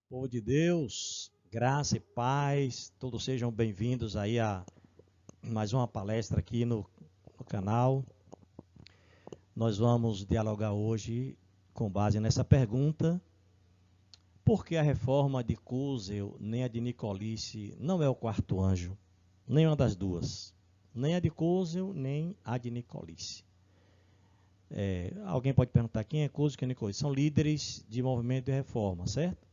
Povo de Deus, graça e paz, todos sejam bem-vindos aí a mais uma palestra aqui no canal. Nós vamos dialogar hoje com base nessa pergunta: por que a reforma de Cusel nem a de Nicolice não é o quarto anjo? Nenhuma das duas. Nem a de Cusel, nem a de Nicolice. Alguém pode perguntar quem é Cusel e quem é Nicolice? São líderes de movimento de reforma, certo?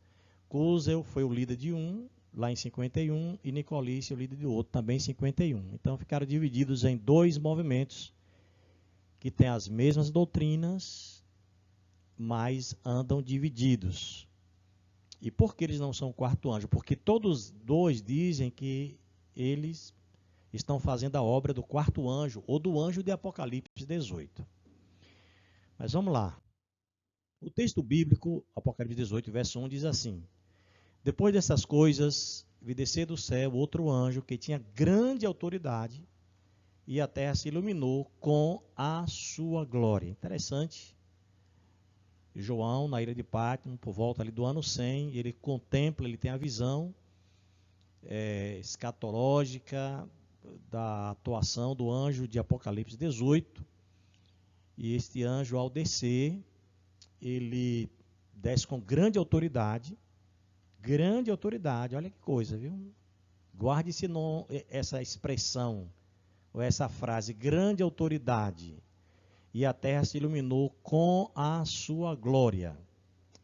Cusel foi o líder de um, lá em 51, e Nicolice o líder de outro, também em 51. Então ficaram divididos em dois movimentos que têm as mesmas doutrinas, mas andam divididos. E por que eles não são o quarto anjo? Porque todos dois dizem que eles estão fazendo a obra do quarto anjo, ou do anjo de Apocalipse 18. Mas vamos lá. O texto bíblico, Apocalipse 18, verso 1, diz assim: Depois dessas coisas, vi descer do céu outro anjo que tinha grande autoridade, e a terra se iluminou com a sua glória. Interessante. João, na ilha de Patmos, por volta ali do ano 100, ele contempla, ele tem a visão escatológica da atuação do anjo de Apocalipse 18. E este anjo, ao descer, ele desce com grande autoridade, olha que coisa, viu? Guarde essa expressão, ou essa frase, grande autoridade, e a terra se iluminou com a sua glória.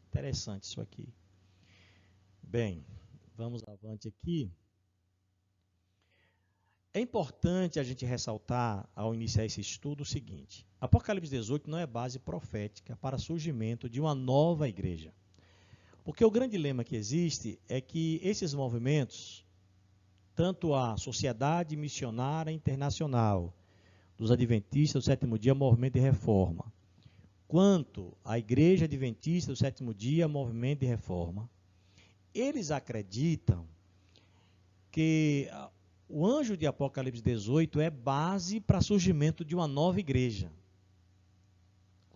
Interessante isso aqui. Bem, vamos avante aqui. É importante a gente ressaltar, ao iniciar esse estudo, o seguinte: Apocalipse 18 não é base profética para o surgimento de uma nova igreja. Porque o grande dilema que existe é que esses movimentos, tanto a Sociedade Missionária Internacional dos Adventistas do Sétimo Dia, Movimento de Reforma, quanto a Igreja Adventista do Sétimo Dia, Movimento de Reforma, eles acreditam que o anjo de Apocalipse 18 é base para o surgimento de uma nova igreja,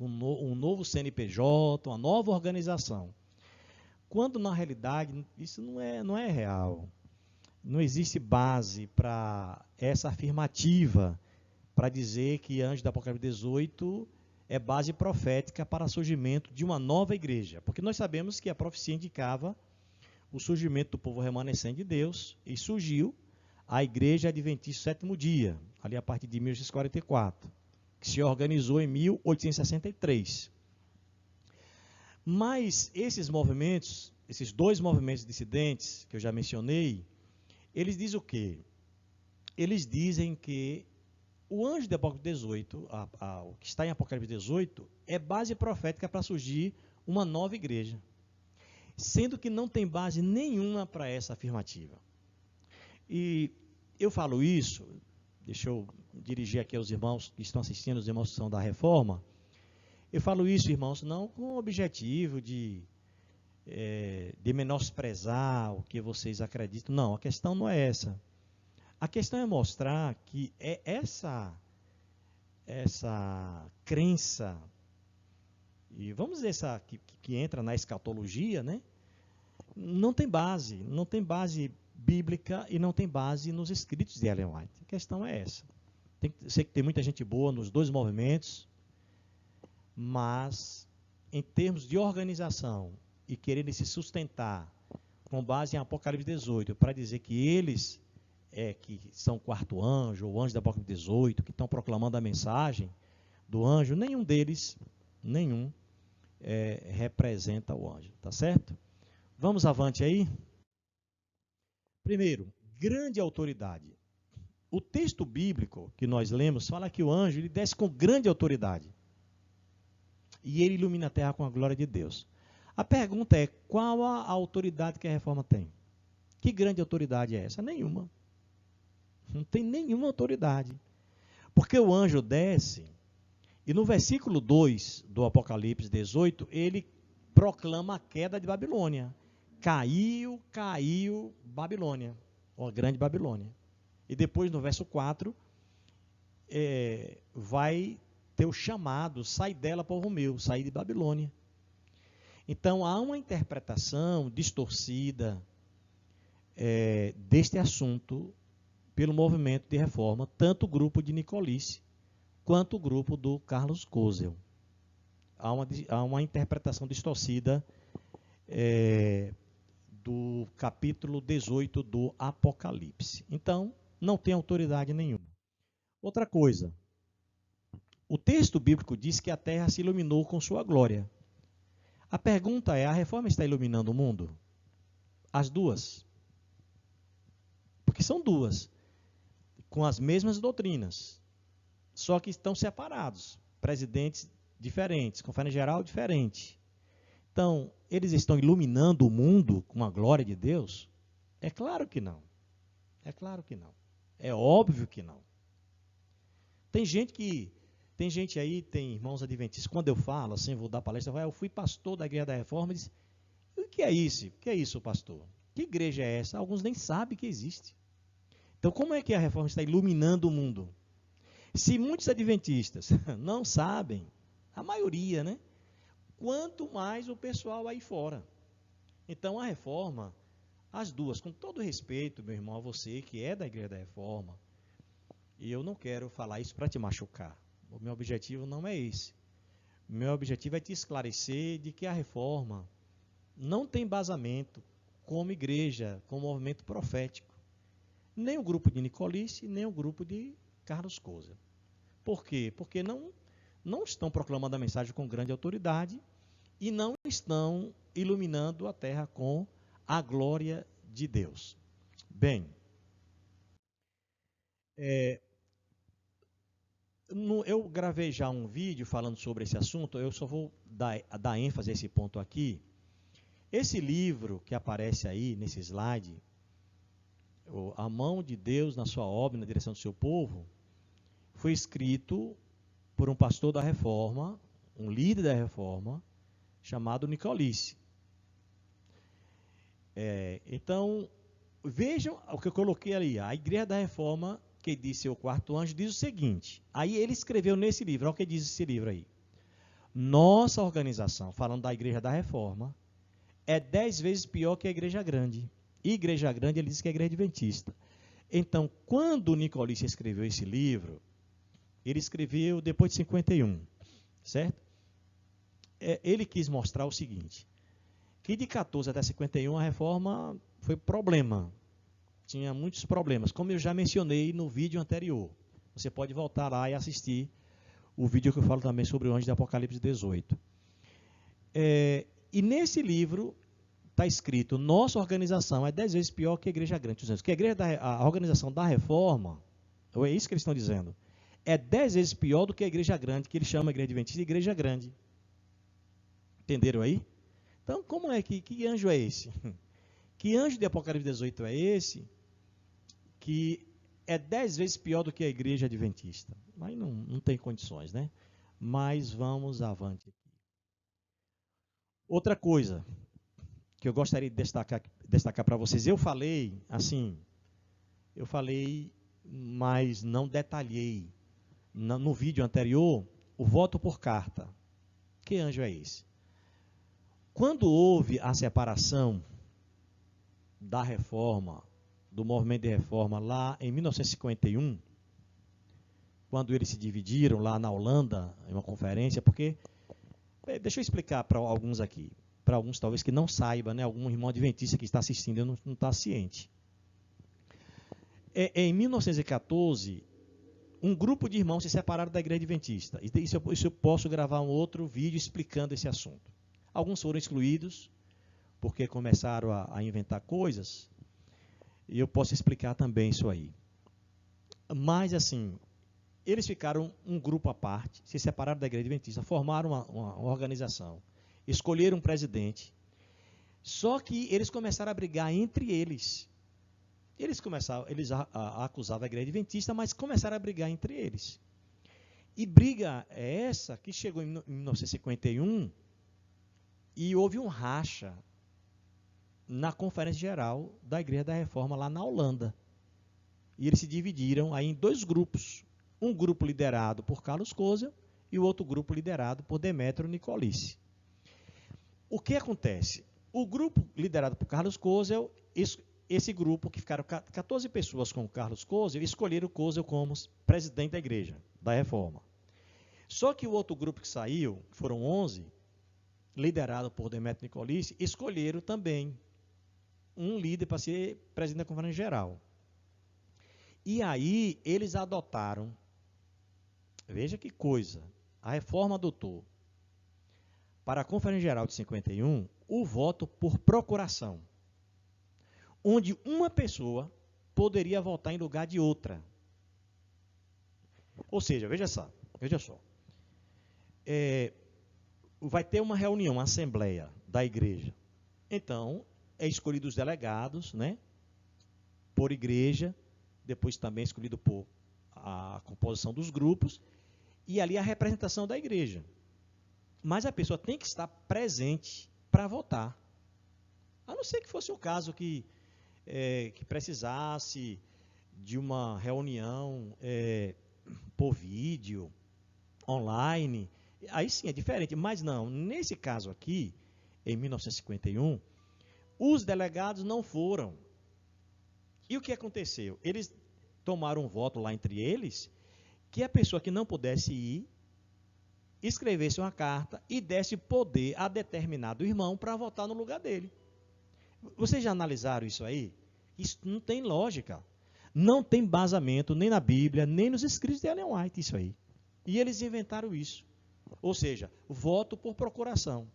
um novo CNPJ, uma nova organização. Quando na realidade isso não é real. Não existe base para essa afirmativa, para dizer que anjo do Apocalipse 18 é base profética para o surgimento de uma nova igreja. Porque nós sabemos que a profecia indicava o surgimento do povo remanescente de Deus, e surgiu a Igreja Adventista do Sétimo Dia, ali a partir de 1844, que se organizou em 1863. Mas esses movimentos, esses dois movimentos dissidentes que eu já mencionei, eles dizem o quê? Eles dizem que o anjo de Apocalipse 18, o que está em Apocalipse 18, é base profética para surgir uma nova igreja, sendo que não tem base nenhuma para essa afirmativa. E eu falo isso, deixa eu dirigir aqui aos irmãos que estão assistindo, os irmãos que são da Reforma. Eu falo isso, irmãos, não com o objetivo de menosprezar o que vocês acreditam. Não, a questão não é essa. A questão é mostrar que essa crença, e vamos dizer essa que entra na escatologia, né? Não tem base bíblica e não tem base nos escritos de Ellen White. A questão é essa. Sei que tem muita gente boa nos dois movimentos, mas em termos de organização e quererem se sustentar com base em Apocalipse 18, para dizer que eles que são o quarto anjo, ou anjo da Apocalipse 18, que estão proclamando a mensagem do anjo, nenhum deles, representa o anjo, tá certo? Vamos avante aí? Primeiro, grande autoridade. O texto bíblico que nós lemos fala que o anjo ele desce com grande autoridade. E ele ilumina a terra com a glória de Deus. A pergunta é, qual a autoridade que a reforma tem? Que grande autoridade é essa? Nenhuma. Não tem nenhuma autoridade. Porque o anjo desce, e no versículo 2 do Apocalipse 18, ele proclama a queda de Babilônia. Caiu Babilônia, ou a grande Babilônia. E depois no verso 4, vai ter o chamado, sai dela, povo meu, sair de Babilônia. Então, há uma interpretação distorcida deste assunto pelo movimento de reforma, tanto o grupo de Nicolice quanto o grupo do Carlos Kozel. Há uma interpretação distorcida do capítulo 18 do Apocalipse. Então, não tem autoridade nenhuma. Outra coisa, o texto bíblico diz que a terra se iluminou com sua glória. A pergunta é, a reforma está iluminando o mundo? As duas. Porque são duas, com as mesmas doutrinas, só que estão separados, presidentes diferentes, conferência geral diferente. Então, eles estão iluminando o mundo com a glória de Deus? É claro que não. É claro que não. É óbvio que não. Tem gente aí, tem irmãos adventistas, quando eu falo, assim, vou dar palestra, eu fui pastor da Igreja da Reforma, e diz, o que é isso? O que é isso, pastor? Que igreja é essa? Alguns nem sabem que existe. Então, como é que a Reforma está iluminando o mundo? Se muitos adventistas não sabem, a maioria, né? Quanto mais o pessoal aí fora. Então, a Reforma, as duas, com todo respeito, meu irmão, a você que é da Igreja da Reforma, e eu não quero falar isso para te machucar. O meu objetivo não é esse. O meu objetivo é te esclarecer de que a Reforma não tem embasamento como igreja, como movimento profético. Nem o grupo de Nicolice, nem o grupo de Carlos Kozel. Por quê? Porque não estão proclamando a mensagem com grande autoridade e não estão iluminando a terra com a glória de Deus. Bem, eu gravei já um vídeo falando sobre esse assunto, eu só vou dar ênfase a esse ponto aqui. Esse livro que aparece aí nesse slide, A Mão de Deus na Sua Obra, na Direção do Seu Povo, foi escrito por um pastor da Reforma, um líder da Reforma, chamado Nicolice. Então, vejam o que eu coloquei ali. A Igreja da Reforma, que disse o quarto anjo, diz o seguinte. Aí ele escreveu nesse livro, olha o que diz esse livro aí. Nossa organização, falando da Igreja da Reforma, é 10 vezes pior que a Igreja Grande. E Igreja Grande, ele diz que é a Igreja Adventista. Então, quando Nicolice escreveu esse livro, ele escreveu depois de 51, certo? Ele quis mostrar o seguinte, que de 14 até 51 a reforma foi problema, tinha muitos problemas, como eu já mencionei no vídeo anterior. Você pode voltar lá e assistir o vídeo que eu falo também sobre o anjo de Apocalipse 18. E nesse livro está escrito, nossa organização é 10 vezes pior que a Igreja Grande. Que a organização da reforma, ou é isso que eles estão dizendo, é 10 vezes pior do que a Igreja Grande, que ele chama a Igreja Adventista de Igreja Grande. Entenderam aí? Então, como é que anjo é esse? Que anjo de Apocalipse 18 é esse que é 10 vezes pior do que a Igreja Adventista? Aí não tem condições, né? Mas vamos avante aqui. Outra coisa que eu gostaria de destacar para vocês, eu falei, mas não detalhei no vídeo anterior, o voto por carta. Que anjo é esse? Quando houve a separação da reforma, do movimento de reforma, lá em 1951, quando eles se dividiram lá na Holanda, em uma conferência, porque, deixa eu explicar para alguns aqui, para alguns talvez que não saibam, né, algum irmão adventista que está assistindo não está ciente. Em 1914, um grupo de irmãos se separaram da Igreja Adventista. Isso eu posso gravar um outro vídeo explicando esse assunto. Alguns foram excluídos, porque começaram a inventar coisas, e eu posso explicar também isso aí. Mas, assim, eles ficaram um grupo à parte, se separaram da Igreja Adventista, formaram uma organização, escolheram um presidente, só que eles começaram a brigar entre eles. Eles acusavam a Igreja Adventista, mas começaram a brigar entre eles. E briga é essa que chegou em 1951 e houve um racha na Conferência Geral da Igreja da Reforma lá na Holanda. E eles se dividiram aí em dois grupos. Um grupo liderado por Carlos Kozel e o outro grupo liderado por Demétrio Nicolice. O que acontece? O grupo liderado por Carlos Kozel, esse grupo, que ficaram 14 pessoas com o Carlos Kozel, escolheram o Kozel como presidente da igreja, da reforma. Só que o outro grupo que saiu, foram 11, liderado por Demétrio Nicolici, escolheram também um líder para ser presidente da Conferência Geral. E aí eles adotaram, veja que coisa, a reforma adotou para a Conferência Geral de 51 o voto por procuração, onde uma pessoa poderia votar em lugar de outra. Ou seja, veja só. Vai ter uma reunião, uma assembleia da igreja. Então, é escolhido os delegados, né, por igreja, depois também é escolhido por a composição dos grupos, e ali a representação da igreja. Mas a pessoa tem que estar presente para votar. A não ser que fosse um caso que precisasse de uma reunião por vídeo, online, aí sim é diferente. Mas não, nesse caso aqui, em 1951, os delegados não foram. E o que aconteceu? Eles tomaram um voto lá entre eles, que a pessoa que não pudesse ir, escrevesse uma carta e desse poder a determinado irmão para votar no lugar dele. Vocês já analisaram isso aí? Isso não tem lógica. Não tem embasamento nem na Bíblia, nem nos escritos de Ellen White, isso aí. E eles inventaram isso. Ou seja, voto por procuração.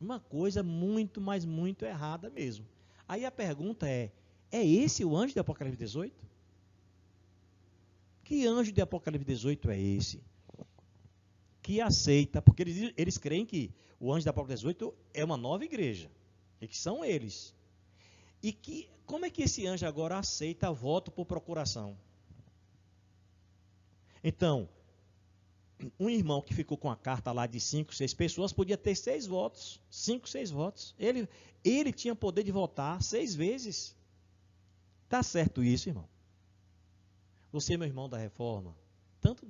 Uma coisa muito, mas muito errada mesmo. Aí a pergunta é esse o anjo de Apocalipse 18? Que anjo de Apocalipse 18 é esse? Que aceita, porque eles creem que o anjo de Apocalipse 18 é uma nova igreja, e que são eles. E que, como é que esse anjo agora aceita voto por procuração? Então, um irmão que ficou com a carta lá de 5, 6 pessoas, podia ter 6 votos, 5, 6 votos. Ele tinha poder de votar 6 vezes. Está certo isso, irmão? Você, meu irmão da Reforma, tanto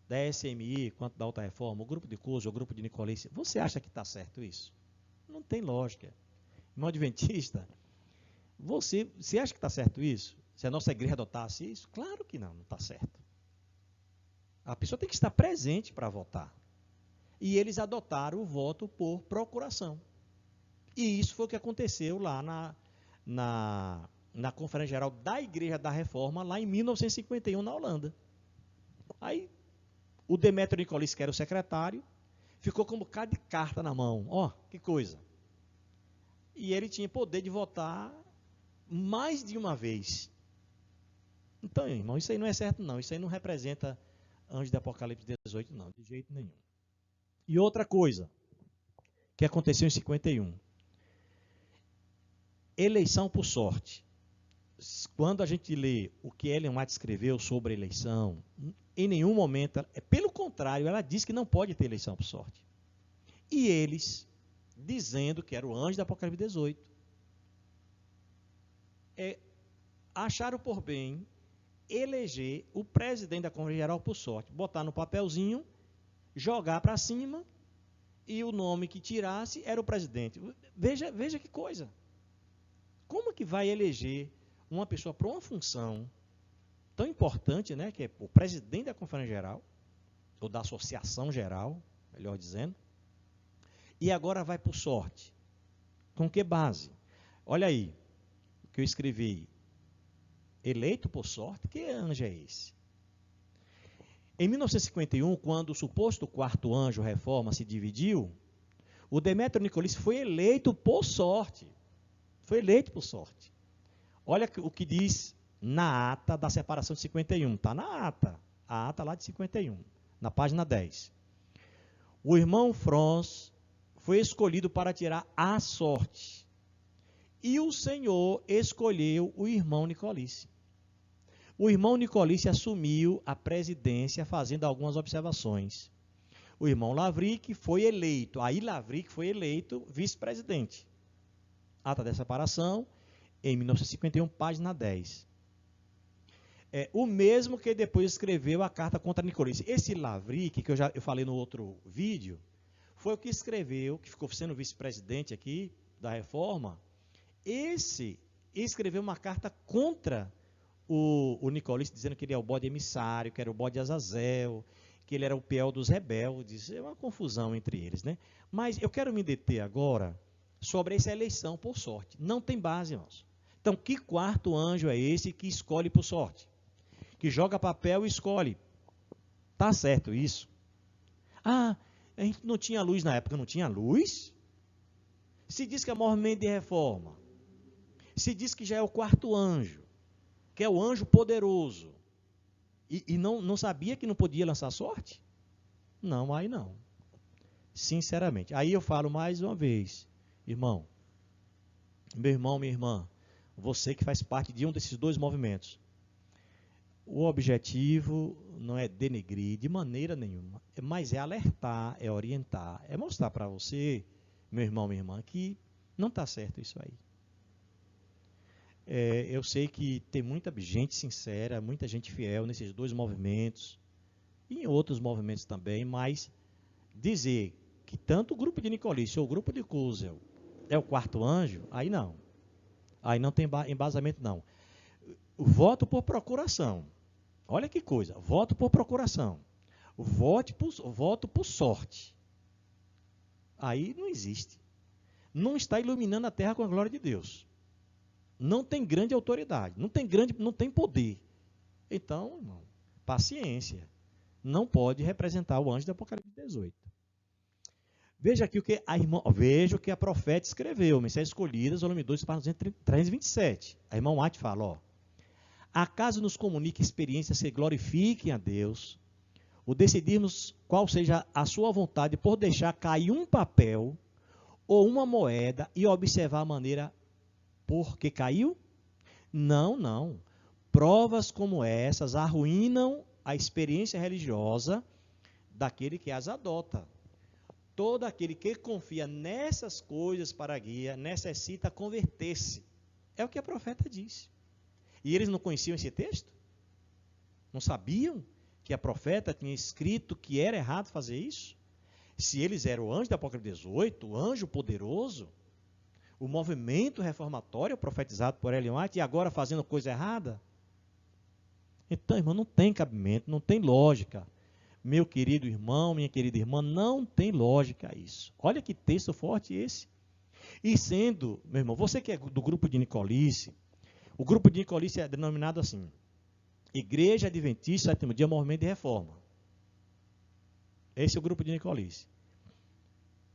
da SMI quanto da Alta Reforma, o grupo de Kozel, o grupo de Nicolici, você acha que está certo isso? Não tem lógica. Irmão adventista, você acha que está certo isso? Se a nossa igreja adotasse isso? Claro que não está certo. A pessoa tem que estar presente para votar. E eles adotaram o voto por procuração. E isso foi o que aconteceu lá na Conferência Geral da Igreja da Reforma, lá em 1951, na Holanda. Aí, o Demétrio Nicolici, que era o secretário, ficou com um bocado de carta na mão. Ó, que coisa. E ele tinha poder de votar mais de uma vez. Então, irmão, isso aí não é certo, não. Isso aí não representa anjo de Apocalipse 18, não, de jeito nenhum. E outra coisa que aconteceu em 51. Eleição por sorte. Quando a gente lê o que Ellen White escreveu sobre eleição, em nenhum momento, pelo contrário, ela diz que não pode ter eleição por sorte. E eles, dizendo que era o anjo do Apocalipse 18, acharam por bem eleger o presidente da Conferência Geral por sorte, botar no papelzinho, jogar para cima, e o nome que tirasse era o presidente. Veja que coisa. Como que vai eleger uma pessoa para uma função tão importante, né, que é o presidente da Conferência Geral, ou da Associação Geral, melhor dizendo, e agora vai por sorte? Com que base? Olha aí, o que eu escrevi. Eleito por sorte? Que anjo é esse? Em 1951, quando o suposto quarto anjo reforma se dividiu, o Demétrio Nicolici foi eleito por sorte. Foi eleito por sorte. Olha o que diz na ata da separação de 51. Está na ata. A ata lá de 51, na página 10. O irmão Franz foi escolhido para tirar a sorte. E o Senhor escolheu o irmão Nicolici. O irmão Nicolici assumiu a presidência fazendo algumas observações. O irmão Lavric foi eleito. Aí Lavric foi eleito vice-presidente. Ata da separação, em 1951, página 10. O mesmo que depois escreveu a carta contra Nicolici. Esse Lavric, que eu falei no outro vídeo, foi o que escreveu, que ficou sendo vice-presidente aqui da Reforma, esse escreveu uma carta contra o Nicolice, dizendo que ele é o bode emissário, que era o bode Azazel, que ele era o Piel dos rebeldes. É uma confusão entre eles, né? Mas eu quero me deter agora sobre essa eleição por sorte. Não tem base, irmãos. Então, que quarto anjo é esse que escolhe por sorte? Que joga papel e escolhe. Tá certo isso? Ah, a gente não tinha luz na época. Não tinha luz? Se diz que é movimento de reforma. Se diz que já é o quarto anjo, que é o anjo poderoso. E não sabia que não podia lançar sorte? Não, aí não. Sinceramente. Aí eu falo mais uma vez, irmão, meu irmão, minha irmã, você que faz parte de um desses dois movimentos, o objetivo não é denegrir de maneira nenhuma, mas é alertar, é orientar, é mostrar para você, meu irmão, minha irmã, que não está certo isso aí. Eu sei que tem muita gente sincera, muita gente fiel nesses dois movimentos, e em outros movimentos também, mas dizer que tanto o grupo de Nicolice ou o grupo de Kuzel é o quarto anjo, aí não. Aí não tem embasamento, não. O voto por procuração. Olha que coisa, voto por procuração. Voto por sorte. Aí não existe. Não está iluminando a terra com a glória de Deus. Não tem grande autoridade, não tem poder. Então, irmão, paciência. Não pode representar o anjo do Apocalipse 18. Veja aqui veja o que a profeta escreveu, Mensagens Escolhidas, volume 2, página 327. A irmã White fala, ó: acaso nos comunique experiências que glorifiquem a Deus, ou decidirmos qual seja a sua vontade por deixar cair um papel ou uma moeda e observar a maneira por que caiu? Não, não. Provas como essas arruinam a experiência religiosa daquele que as adota. Todo aquele que confia nessas coisas para guia necessita converter-se. É o que a profeta disse. E eles não conheciam esse texto? Não sabiam que a profeta tinha escrito que era errado fazer isso? Se eles eram o anjo do Apocalipse 18, o anjo poderoso, o movimento reformatório profetizado por Ellen White, e agora fazendo coisa errada? Então, irmão, não tem cabimento, não tem lógica. Meu querido irmão, minha querida irmã, não tem lógica isso. Olha que texto forte esse. E sendo, meu irmão, você que é do grupo de Nicolice, o grupo de Nicolice é denominado assim: Igreja Adventista Sétimo Dia Movimento de Reforma. Esse é o grupo de Nicolice.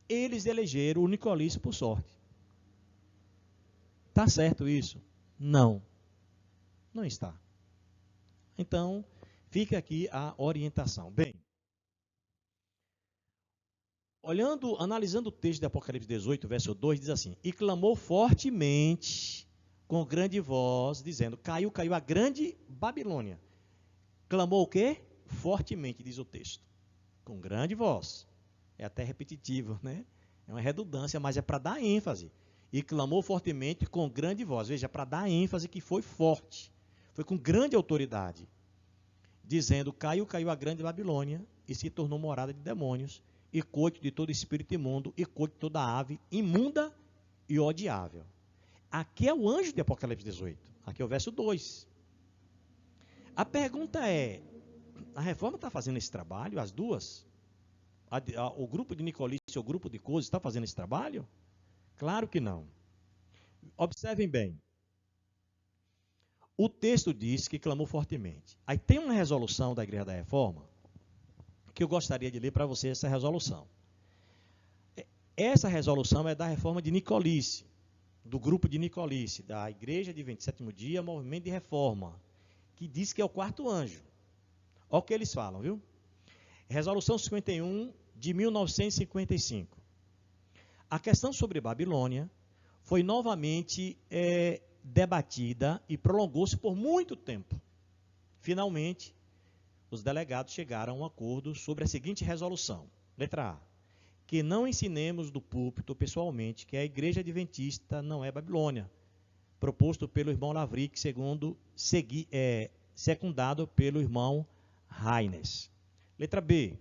Eles elegeram o Nicolice por sorte. Está certo isso? Não. Não está. Então, fica aqui a orientação. Bem, analisando o texto de Apocalipse 18, verso 2, diz assim: e clamou fortemente com grande voz, dizendo: caiu a grande Babilônia. Clamou o quê? Fortemente, diz o texto. Com grande voz. É até repetitivo, né? É uma redundância, mas é para dar ênfase. E clamou fortemente com grande voz. Veja, para dar ênfase que foi forte. Foi com grande autoridade. Dizendo: caiu a grande Babilônia e se tornou morada de demônios e coito de todo espírito imundo e coito de toda ave imunda e odiável. Aqui é o anjo de Apocalipse 18. Aqui é o verso 2. A pergunta é: a reforma está fazendo esse trabalho? As duas? O grupo de Nicolice e o grupo de Kuzel está fazendo esse trabalho? Claro que não. Observem bem. O texto diz que clamou fortemente. Aí tem uma resolução da Igreja da Reforma que eu gostaria de ler para você essa resolução. Essa resolução é da Reforma de Nicolice, do grupo de Nicolice, da Igreja de 27º Dia, Movimento de Reforma, que diz que é o quarto anjo. Olha o que eles falam, viu? Resolução 51 de 1955. A questão sobre Babilônia foi novamente debatida e prolongou-se por muito tempo. Finalmente, os delegados chegaram a um acordo sobre a seguinte resolução. Letra A: que não ensinemos do púlpito pessoalmente que a Igreja Adventista não é Babilônia, proposto pelo irmão Lavric, secundado pelo irmão Reines. Letra B: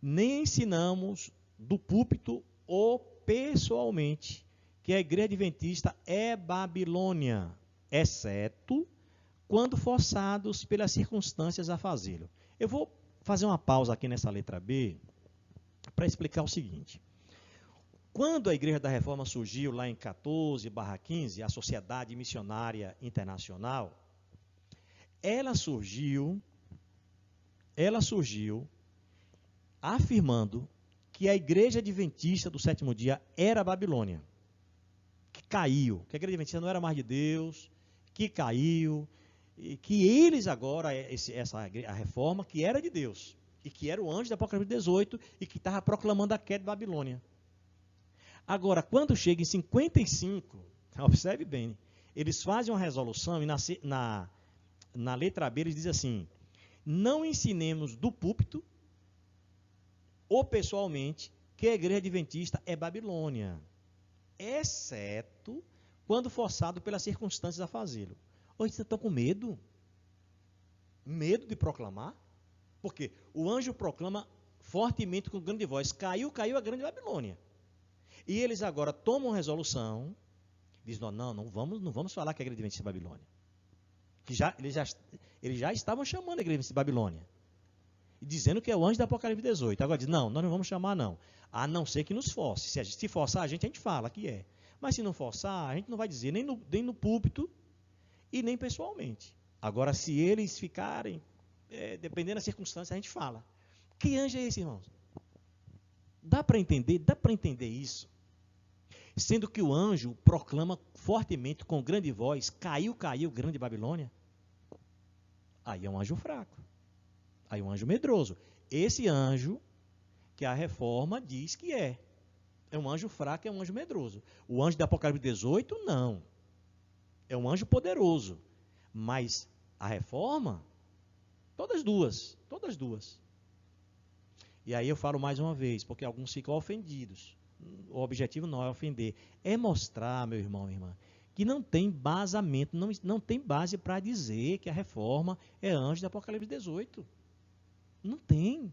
nem ensinamos do púlpito ou pessoalmente que a igreja adventista é Babilônia, exceto quando forçados pelas circunstâncias a fazê-lo. Eu vou fazer uma pausa aqui nessa letra B para explicar o seguinte. Quando a Igreja da Reforma surgiu lá em 14/15, a Sociedade Missionária Internacional, ela surgiu afirmando que a Igreja Adventista do Sétimo Dia era a Babilônia, que caiu, que a Igreja Adventista não era mais de Deus, que caiu, e que eles agora, a reforma, que era de Deus, e que era o anjo do Apocalipse 18, e que estava proclamando a queda de Babilônia. Agora, quando chega em 55, observe bem, eles fazem uma resolução e na letra B eles dizem assim: não ensinemos do púlpito ou pessoalmente que a igreja adventista é Babilônia, exceto quando forçado pelas circunstâncias a fazê-lo. Hoje vocês estão com medo? Medo de proclamar? Porque o anjo proclama fortemente com grande voz: caiu a grande Babilônia. E eles agora tomam resolução, dizem: não vamos falar que a igreja adventista é Babilônia. Que eles já estavam chamando a igreja adventista de Babilônia, dizendo que é o anjo do Apocalipse 18. Agora diz: não, nós não vamos chamar não, a não ser que nos force. Se forçar a gente fala que é. Mas se não forçar, a gente não vai dizer nem no púlpito e nem pessoalmente. Agora, se eles ficarem, dependendo da circunstância, a gente fala. Que anjo é esse, irmãos? Dá para entender isso? Sendo que o anjo proclama fortemente, com grande voz: caiu, grande Babilônia. Aí é um anjo fraco. Aí é um anjo medroso. Esse anjo que a reforma diz que é um anjo fraco, é um anjo medroso. O anjo do Apocalipse 18, não. É um anjo poderoso. Mas a reforma, todas duas. E aí eu falo mais uma vez, porque alguns ficam ofendidos. O objetivo não é ofender, é mostrar, meu irmão e irmã, que não tem basamento, não tem base para dizer que a reforma é anjo do Apocalipse 18. Não tem.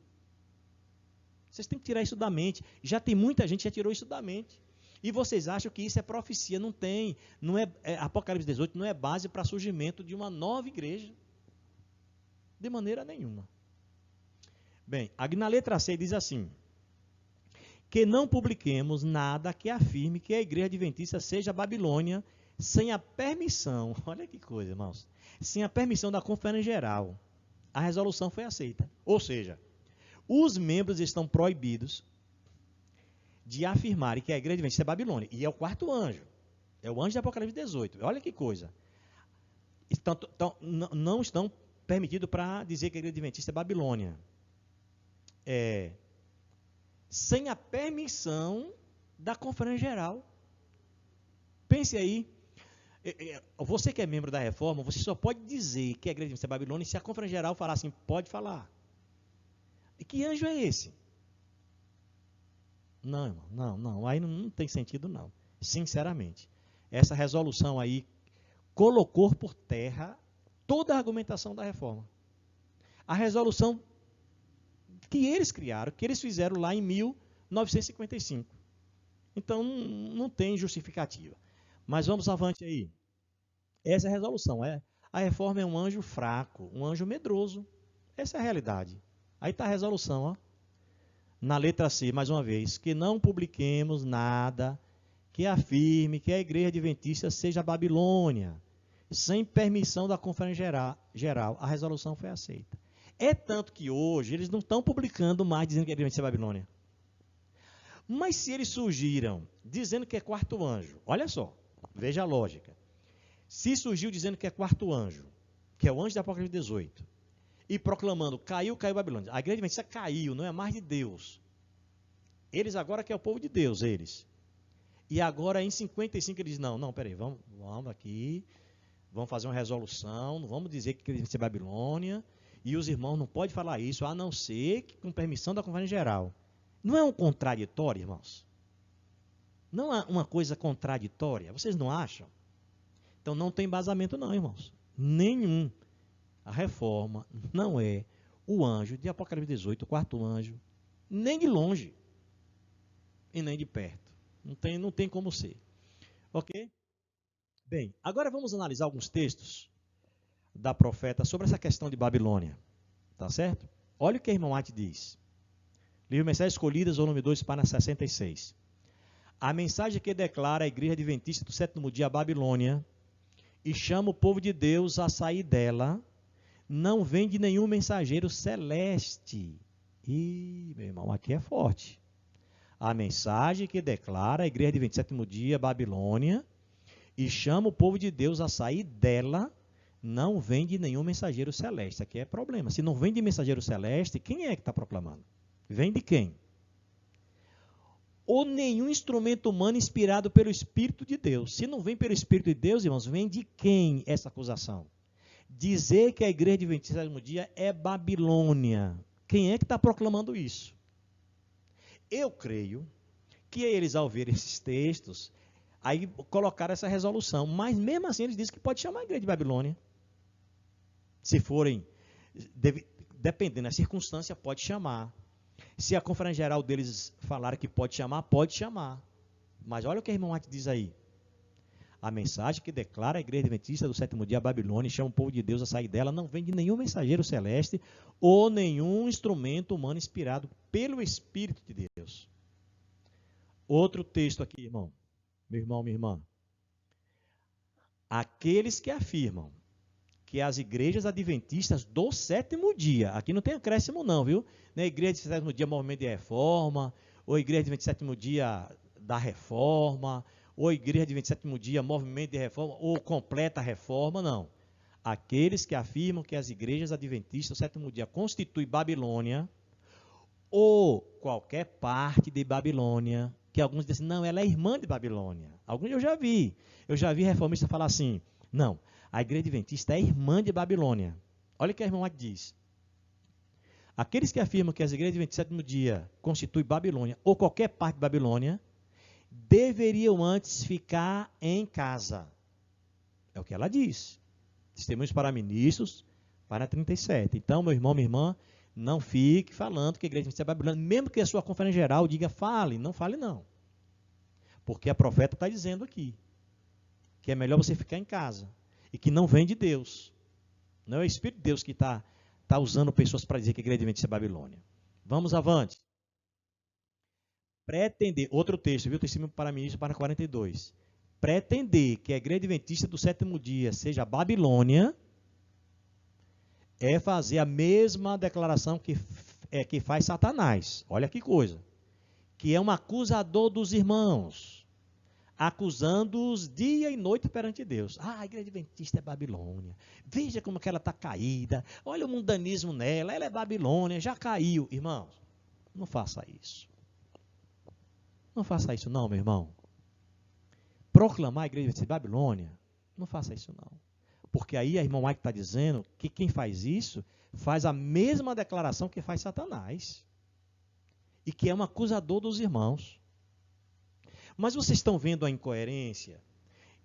Vocês têm que tirar isso da mente. Já tem muita gente que já tirou isso da mente. E vocês acham que isso é profecia? Não tem. Apocalipse 18 não é base para surgimento de uma nova igreja. De maneira nenhuma. Bem, na letra C diz assim: que não publiquemos nada que afirme que a igreja adventista seja Babilônia sem a permissão, olha que coisa, irmãos, sem a permissão da Conferência Geral. A resolução foi aceita. Ou seja, os membros estão proibidos de afirmarem que a igreja adventista é Babilônia. E é o quarto anjo. É o anjo de Apocalipse 18. Olha que coisa. Não estão permitidos para dizer que a igreja adventista é Babilônia. Sem a permissão da Conferência Geral. Pense aí. Você que é membro da Reforma, você só pode dizer que a igreja adventista é Babilônia se a Conferência Geral falar assim: pode falar. E que anjo é esse? Não, irmão, não. Aí não tem sentido, não. Sinceramente. Essa resolução aí colocou por terra toda a argumentação da Reforma. A resolução que eles criaram, que eles fizeram lá em 1955. Então, não tem justificativa. Mas vamos avante aí. Essa é a resolução. A reforma é um anjo fraco, um anjo medroso. Essa é a realidade. Aí está a resolução, ó. Na letra C, mais uma vez: que não publiquemos nada que afirme que a igreja adventista seja Babilônia, sem permissão da Conferência Geral. A resolução foi aceita. É tanto que hoje eles não estão publicando mais dizendo que a igreja adventista é Babilônia. Mas se eles surgiram dizendo que é quarto anjo, olha só, veja a lógica. Se surgiu dizendo que é quarto anjo, que é o anjo da Apocalipse 18, e proclamando: caiu Babilônia. A igreja adventista caiu, não é mais de Deus. Eles agora que é o povo de Deus, eles. E agora em 55 eles dizem: não, peraí, vamos aqui, vamos fazer uma resolução, não vamos dizer que a igreja adventista é Babilônia, e os irmãos não podem falar isso, a não ser que com permissão da Conferência Geral. Não é um contraditório, irmãos? Não é uma coisa contraditória? Vocês não acham? Então não tem embasamento não, irmãos. Nenhum. A reforma não é o anjo de Apocalipse 18, o quarto anjo, nem de longe. e nem de perto. Não tem como ser. Ok? Bem, agora vamos analisar alguns textos da profeta sobre essa questão de Babilônia. Tá certo? Olha o que a irmã White diz. Livro Mensagens Escolhidas, volume 2, página 66. A mensagem que declara a igreja adventista do sétimo dia a Babilônia e chama o povo de Deus a sair dela, não vem de nenhum mensageiro celeste. Ih, meu irmão, aqui é forte. A mensagem que declara a igreja adventista do sétimo dia a Babilônia e chama o povo de Deus a sair dela, não vem de nenhum mensageiro celeste. Aqui é problema. Se não vem de mensageiro celeste, quem é que está proclamando? Vem de quem? Ou nenhum instrumento humano inspirado pelo Espírito de Deus. Se não vem pelo Espírito de Deus, irmãos, vem de quem essa acusação? Dizer que a igreja adventista do sétimo dia é Babilônia. Quem é que está proclamando isso? Eu creio que eles, ao ver esses textos, aí colocaram essa resolução. Mas mesmo assim eles dizem que pode chamar a igreja de Babilônia. Se forem, dependendo da circunstância, pode chamar. Se a conferência geral deles falar que pode chamar, pode chamar. Mas olha o que a irmã White diz aí. A mensagem que declara a igreja adventista do sétimo dia a Babilônia e chama o povo de Deus a sair dela não vem de nenhum mensageiro celeste ou nenhum instrumento humano inspirado pelo Espírito de Deus. Outro texto aqui, irmão. Meu irmão, minha irmã. Aqueles que afirmam que as igrejas adventistas do sétimo dia, aqui não tem acréscimo não, viu? Não é igreja do sétimo dia movimento de reforma, ou igreja adventista do sétimo dia da reforma, ou igreja adventista do sétimo dia movimento de reforma, ou completa reforma, não. Aqueles que afirmam que as igrejas adventistas do sétimo dia constituem Babilônia, ou qualquer parte de Babilônia, que alguns dizem, não, ela é irmã de Babilônia. Alguns eu já vi reformista falar assim, não, a igreja adventista é irmã de Babilônia. Olha o que a irmã White diz. Aqueles que afirmam que as igrejas adventistas do sétimo dia constituem Babilônia, ou qualquer parte de Babilônia, deveriam antes ficar em casa. É o que ela diz. Testemunhos para ministros, para 37. Então, meu irmão, minha irmã, não fique falando que a igreja adventista é Babilônia, mesmo que a sua conferência geral diga fale, não fale não. Porque a profeta está dizendo aqui que é melhor você ficar em casa. E que não vem de Deus. Não é o Espírito de Deus que está usando pessoas para dizer que a igreja adventista é Babilônia. Vamos avante. Pretender, outro texto, viu? Testemunho para ministro para 42. Pretender que a igreja adventista do sétimo dia seja Babilônia é fazer a mesma declaração que faz Satanás. Olha que coisa. Que é um acusador dos irmãos. Acusando-os dia e noite perante Deus. Ah, a igreja adventista é Babilônia. Veja como que ela está caída. Olha o mundanismo nela. Ela é Babilônia, já caiu. Irmãos, não faça isso. Não faça isso não, meu irmão. Proclamar a igreja adventista de Babilônia, não faça isso não. Porque aí a irmã White está dizendo que quem faz isso faz a mesma declaração que faz Satanás. E que é um acusador dos irmãos. Mas vocês estão vendo a incoerência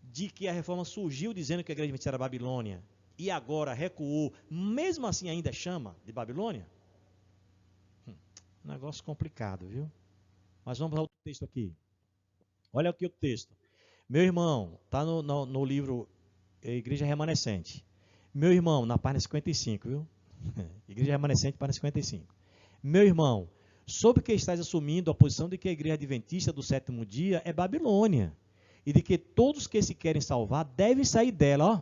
de que a reforma surgiu dizendo que a igreja adventista era Babilônia e agora recuou, mesmo assim ainda chama de Babilônia? Negócio complicado, viu? Mas vamos para outro texto aqui. Olha aqui o texto. Meu irmão, está no livro Igreja Remanescente. Meu irmão, na página 55, viu? Igreja Remanescente, página 55. Meu irmão, sobre que estás assumindo a posição de que a igreja adventista do sétimo dia é Babilônia, e de que todos que se querem salvar devem sair dela, ó.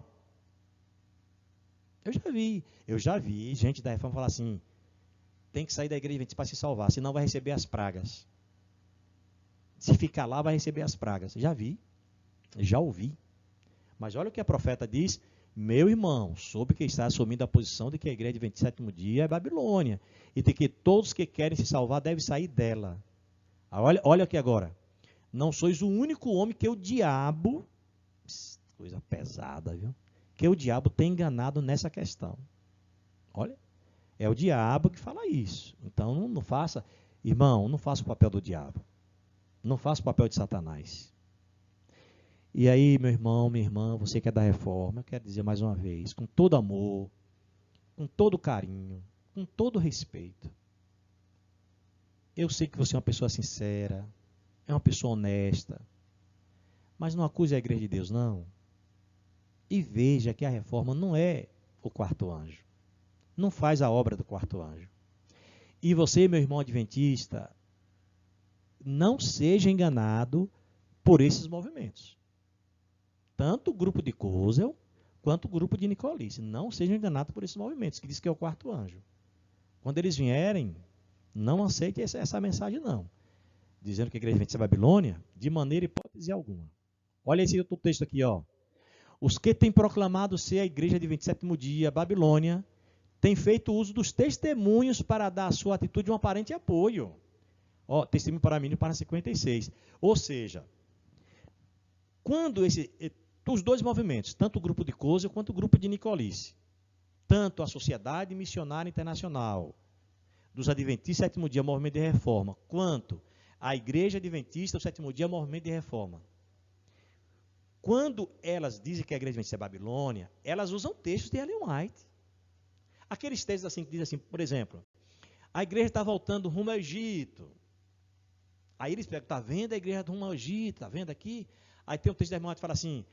Eu já vi gente da reforma falar assim, tem que sair da igreja adventista para se salvar, senão vai receber as pragas. Se ficar lá, vai receber as pragas. Já ouvi. Mas olha o que a profeta diz, meu irmão, soube que está assumindo a posição de que a igreja adventista do sétimo dia é Babilônia, e de que todos que querem se salvar devem sair dela. Olha aqui agora. Não sois o único homem que o diabo, coisa pesada, viu? Que o diabo tem enganado nessa questão. Olha, é o diabo que fala isso. Então não faça, irmão, não faça o papel do diabo. Não faça o papel de Satanás. E aí, meu irmão, minha irmã, você que é da reforma, eu quero dizer mais uma vez, com todo amor, com todo carinho, com todo respeito. Eu sei que você é uma pessoa sincera, é uma pessoa honesta. Mas não acuse a igreja de Deus, não. E veja que a reforma não é o quarto anjo. Não faz a obra do quarto anjo. E você, meu irmão adventista, não seja enganado por esses movimentos. Tanto o grupo de Cozel, quanto o grupo de Nicolice. Não sejam enganados por esses movimentos, que diz que é o quarto anjo. Quando eles vierem, não aceite essa mensagem, não. Dizendo que a igreja adventista é Babilônia, de maneira e hipótese alguma. Olha esse outro texto aqui, ó. Os que têm proclamado ser a igreja de 27º dia, Babilônia, têm feito uso dos testemunhos para dar à sua atitude um aparente apoio. Ó, testemunho para mim, para 56. Ou seja, quando os dois movimentos, tanto o grupo de Cozel quanto o grupo de Nicolice, tanto a Sociedade Missionária Internacional dos Adventistas, sétimo dia, movimento de reforma, quanto a Igreja Adventista, o sétimo dia, movimento de reforma. Quando elas dizem que a Igreja Adventista é Babilônia, elas usam textos de Ellen White. Aqueles textos assim que dizem assim, por exemplo, a igreja está voltando rumo ao Egito. Aí eles pegam, está vendo a igreja rumo ao Egito, está vendo aqui? Aí tem um texto da Ellen White que fala assim,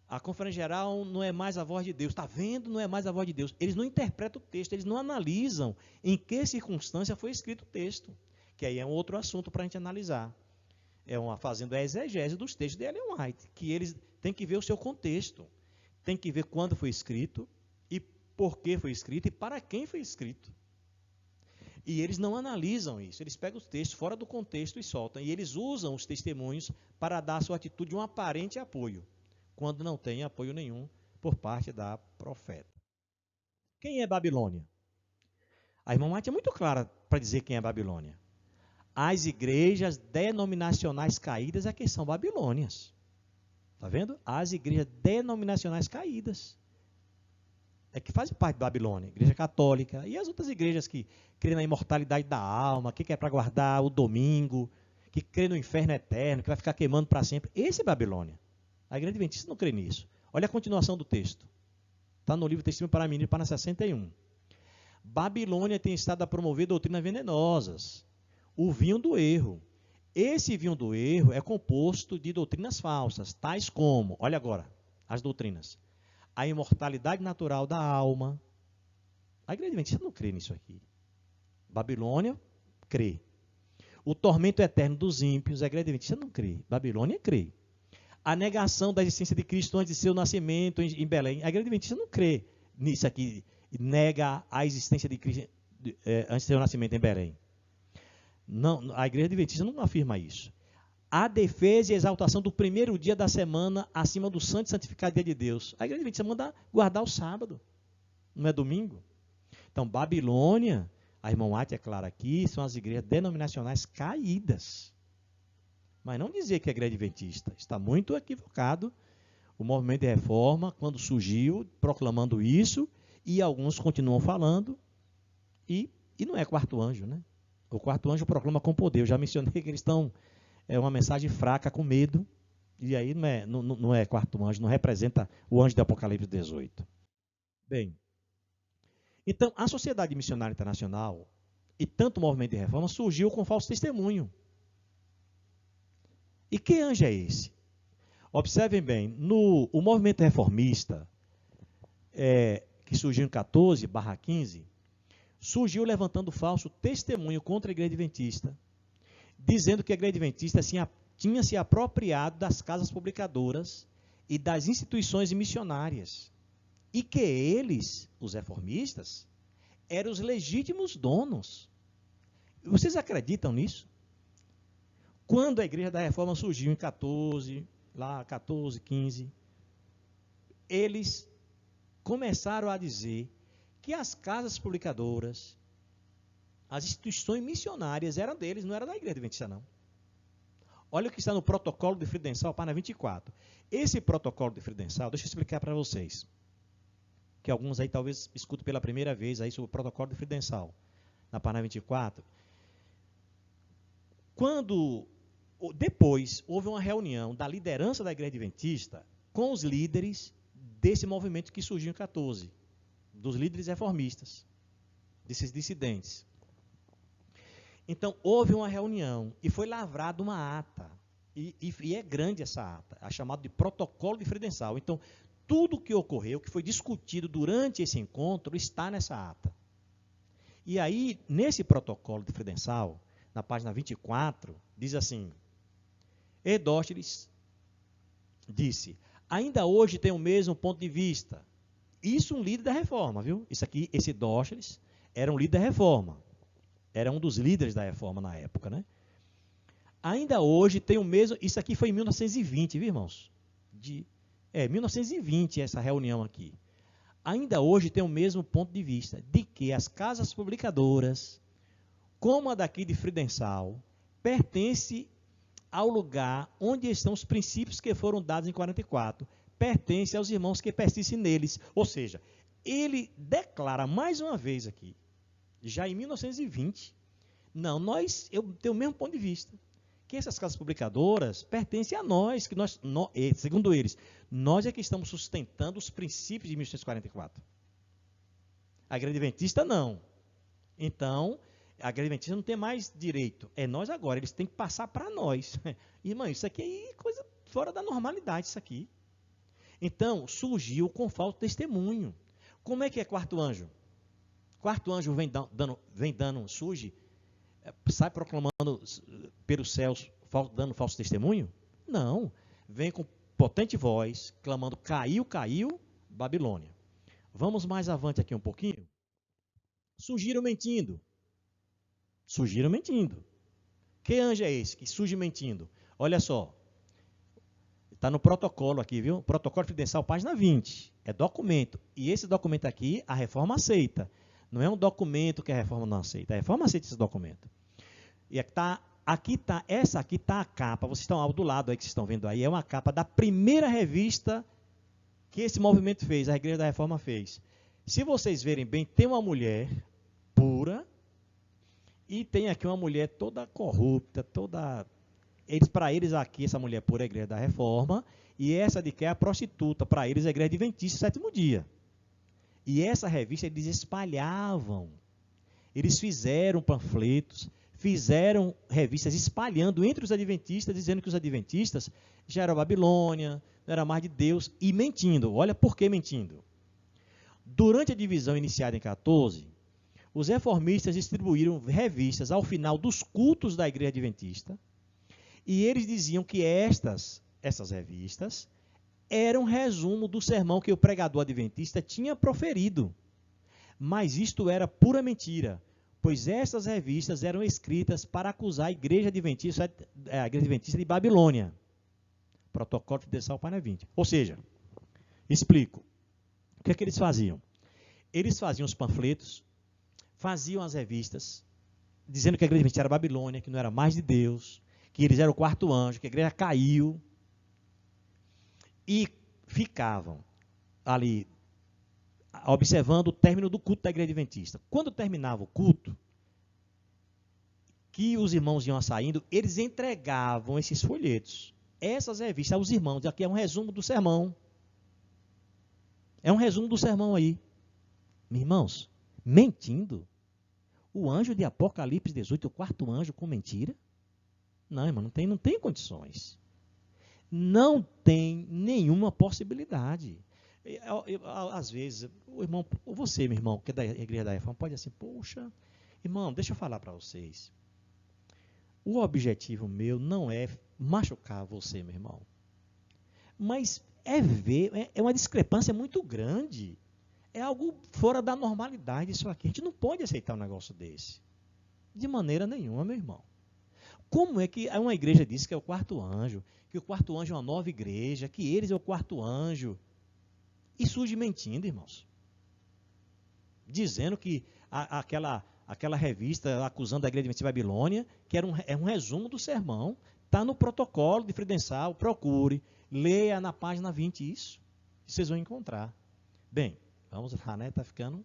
a conferência geral não é mais a voz de Deus. Está vendo? Não é mais a voz de Deus. Eles não interpretam o texto, eles não analisam em que circunstância foi escrito o texto. Que aí é um outro assunto para a gente analisar. Fazendo a exegese dos textos de Ellen White, que eles têm que ver o seu contexto. Tem que ver quando foi escrito, e por que foi escrito, e para quem foi escrito. E eles não analisam isso. Eles pegam os textos fora do contexto e soltam. E eles usam os testemunhos para dar à sua atitude um aparente apoio, quando não tem apoio nenhum por parte da profeta. Quem é Babilônia? A irmã White é muito clara para dizer quem é Babilônia. As igrejas denominacionais caídas é que são Babilônias. Está vendo? As igrejas denominacionais caídas é que fazem parte da Babilônia. Igreja católica e as outras igrejas que creem na imortalidade da alma, que é para guardar o domingo, que crê no inferno eterno, que vai ficar queimando para sempre. Esse é Babilônia. A igreja adventista não crê nisso. Olha a continuação do texto. Está no livro Testemunho para Meninos, página 61. Babilônia tem estado a promover doutrinas venenosas. O vinho do erro. Esse vinho do erro é composto de doutrinas falsas, tais como, olha agora, as doutrinas. A imortalidade natural da alma. A igreja adventista não crê nisso aqui. Babilônia crê. O tormento eterno dos ímpios, a igreja adventista não crê. Babilônia crê. A negação da existência de Cristo antes de seu nascimento em Belém. A igreja adventista não crê nisso aqui. Nega a existência de Cristo antes de seu nascimento em Belém. Não, a igreja adventista não afirma isso. A defesa e a exaltação do primeiro dia da semana acima do santo e santificado dia de Deus. A igreja adventista manda guardar o sábado. Não é domingo? Então, Babilônia, a irmã White é clara aqui, são as igrejas denominacionais caídas. Mas não dizer que a igreja adventista. Está muito equivocado o movimento de reforma, quando surgiu, proclamando isso, e alguns continuam falando, e não é quarto anjo, né? O quarto anjo proclama com poder. Eu já mencionei que eles estão, uma mensagem fraca, com medo, e aí não é quarto anjo, não representa o anjo de Apocalipse 18. Bem, então a Sociedade Missionária Internacional e tanto o movimento de reforma surgiu com falso testemunho. E que anjo é esse? Observem bem, o movimento reformista, que surgiu em 14/15, surgiu levantando falso testemunho contra a igreja adventista, dizendo que a igreja adventista tinha se apropriado das casas publicadoras e das instituições missionárias, e que eles, os reformistas, eram os legítimos donos. Vocês acreditam nisso? Quando a igreja da reforma surgiu em 14, 15, eles começaram a dizer que as casas publicadoras, as instituições missionárias eram deles, não era da igreja adventista, não. Olha o que está no protocolo de Fridensal, página 24. Esse protocolo de Fridensal, deixa eu explicar para vocês, que alguns aí talvez escutem pela primeira vez aí sobre o protocolo de Fridensal, na página 24. Depois houve uma reunião da liderança da igreja adventista com os líderes desse movimento que surgiu em 14, dos líderes reformistas, desses dissidentes. Então, houve uma reunião e foi lavrada uma ata. E é grande essa ata, é chamado de protocolo de Fridensal. Então, tudo que ocorreu, que foi discutido durante esse encontro, está nessa ata. E aí, nesse protocolo de Fridensal, na página 24, diz assim: Herdóstenes disse, ainda hoje tem o mesmo ponto de vista. Isso um líder da reforma, viu? Isso aqui, esse Herdóstenes, era um líder da reforma. Era um dos líderes da reforma na época, né? Ainda hoje tem o mesmo... Isso aqui foi em 1920, viu, irmãos? 1920 essa reunião aqui. Ainda hoje tem o mesmo ponto de vista, de que as casas publicadoras, como a daqui de Fridensal, pertence ao lugar onde estão os princípios que foram dados em 44, pertence aos irmãos que persistem neles. Ou seja, ele declara mais uma vez aqui, já em 1920, não, eu tenho o mesmo ponto de vista, que essas casas publicadoras pertencem a nós, que segundo eles, nós é que estamos sustentando os princípios de 1944. A Igreja Adventista não. Então, a Igreja Adventista não tem mais direito. É nós agora, eles têm que passar para nós. Irmão, isso aqui é coisa fora da normalidade, isso aqui. Então, surgiu com falso testemunho. Como é que é quarto anjo? Quarto anjo surge, sai proclamando pelos céus, dando falso testemunho? Não. Vem com potente voz, clamando, caiu, caiu, Babilônia. Vamos mais avante aqui um pouquinho. Surgiram mentindo. Surgiram mentindo. Que anjo é esse que surge mentindo? Olha só. Está no protocolo aqui, viu? Protocolo Fridensal, página 20. É documento. E esse documento aqui, a reforma aceita. Não é um documento que a reforma não aceita. A reforma aceita esse documento. E essa aqui está a capa. Vocês estão do lado aí que vocês estão vendo aí. É uma capa da primeira revista que esse movimento fez, a Igreja da Reforma fez. Se vocês verem bem, tem uma mulher pura e tem aqui uma mulher toda corrupta, toda... Para eles aqui, essa mulher pura é a Igreja da Reforma, e essa de que é a prostituta, para eles é a Igreja Adventista, sétimo dia. E essa revista eles espalhavam. Eles fizeram panfletos, fizeram revistas espalhando entre os adventistas, dizendo que os adventistas já eram Babilônia, não era mais de Deus, e mentindo. Olha por que mentindo. Durante a divisão iniciada em 14, os reformistas distribuíram revistas ao final dos cultos da Igreja Adventista, e eles diziam que essas revistas eram um resumo do sermão que o pregador adventista tinha proferido. Mas isto era pura mentira, pois essas revistas eram escritas para acusar a Igreja Adventista de Babilônia. Protocolo Fridensal, página 20. Ou seja, explico. O que é que eles faziam? Eles faziam os panfletos, faziam as revistas, dizendo que a Igreja Adventista era Babilônia, que não era mais de Deus, que eles eram o quarto anjo, que a igreja caiu, e ficavam ali observando o término do culto da Igreja Adventista. Quando terminava o culto, que os irmãos iam saindo, eles entregavam esses folhetos, essas revistas aos irmãos. Aqui é um resumo do sermão. É um resumo do sermão aí. Meus irmãos, mentindo? O anjo de Apocalipse 18, o quarto anjo com mentira? Não, irmão, não tem condições. Não tem nenhuma possibilidade. Às vezes, o irmão, você, meu irmão, que é da Igreja da Reforma, pode assim, poxa, irmão, deixa eu falar para vocês. O objetivo meu não é machucar você, meu irmão. Mas é uma discrepância muito grande. É algo fora da normalidade isso aqui. A gente não pode aceitar um negócio desse. De maneira nenhuma, meu irmão. Como é que uma igreja diz que é o quarto anjo, que o quarto anjo é uma nova igreja, que eles é o quarto anjo, e surge mentindo, irmãos? Dizendo que aquela revista acusando a igreja de Babilônia, que é um resumo do sermão, está no protocolo de Fridensal, procure, leia na página 20 isso, e vocês vão encontrar. Bem, vamos lá, né? Está ficando...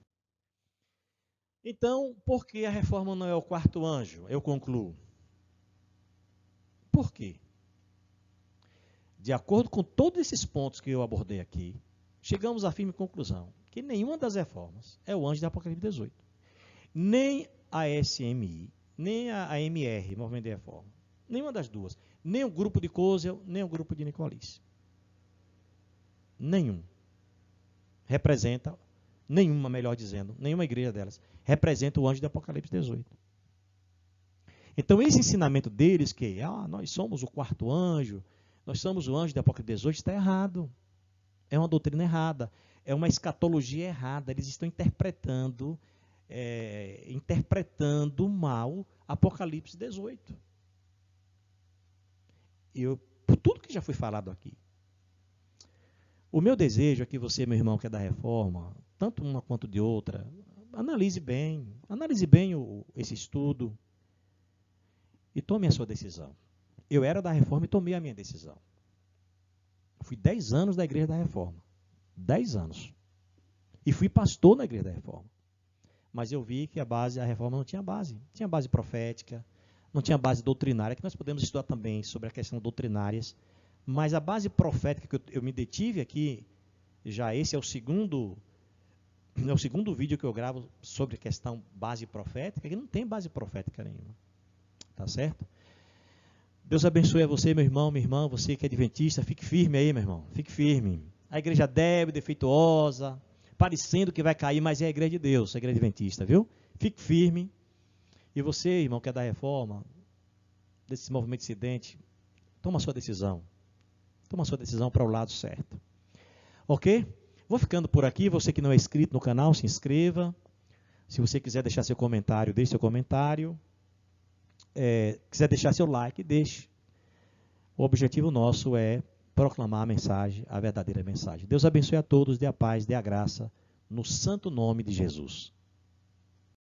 Então, por que a reforma não é o quarto anjo? Eu concluo. Por quê? De acordo com todos esses pontos que eu abordei aqui, chegamos à firme conclusão que nenhuma das reformas é o anjo de Apocalipse 18. Nem a SMI, nem a AMR, Movimento de Reforma. Nenhuma das duas. Nem o grupo de Cozel, nem o grupo de Nicolice. Nenhum. Representa, nenhuma, melhor dizendo, nenhuma igreja delas, representa o anjo de Apocalipse 18. Então, esse ensinamento deles, que nós somos o quarto anjo, nós somos o anjo de Apocalipse 18, está errado. É uma doutrina errada. É uma escatologia errada. Eles estão interpretando mal Apocalipse 18. Por tudo que já foi falado aqui. O meu desejo é que você, meu irmão, que é da reforma, tanto uma quanto de outra, analise bem esse estudo e tome a sua decisão. Eu era da reforma e tomei a minha decisão. Fui 10 anos da igreja da reforma. 10 anos. E fui pastor na igreja da reforma. Mas eu vi que a reforma não tinha base. Não tinha base profética, não tinha base doutrinária, que nós podemos estudar também sobre a questão doutrinárias. Mas a base profética que eu me detive aqui, já esse é o segundo vídeo que eu gravo sobre a questão base profética, que não tem base profética nenhuma. Tá certo? Deus abençoe a você, meu irmão, minha irmã, você que é adventista, fique firme aí, meu irmão, fique firme. A igreja débil, defeituosa, parecendo que vai cair, mas é a igreja de Deus, a igreja adventista, viu? Fique firme. E você, irmão, que é da reforma, desse movimento dissidente, toma a sua decisão. Toma a sua decisão para o lado certo. Ok? Vou ficando por aqui. Você que não é inscrito no canal, se inscreva. Se você quiser deixar seu comentário, deixe seu comentário. Quiser deixar seu like, deixe. O objetivo nosso é proclamar a mensagem, a verdadeira mensagem. Deus abençoe a todos, dê a paz, dê a graça, no santo nome de Jesus.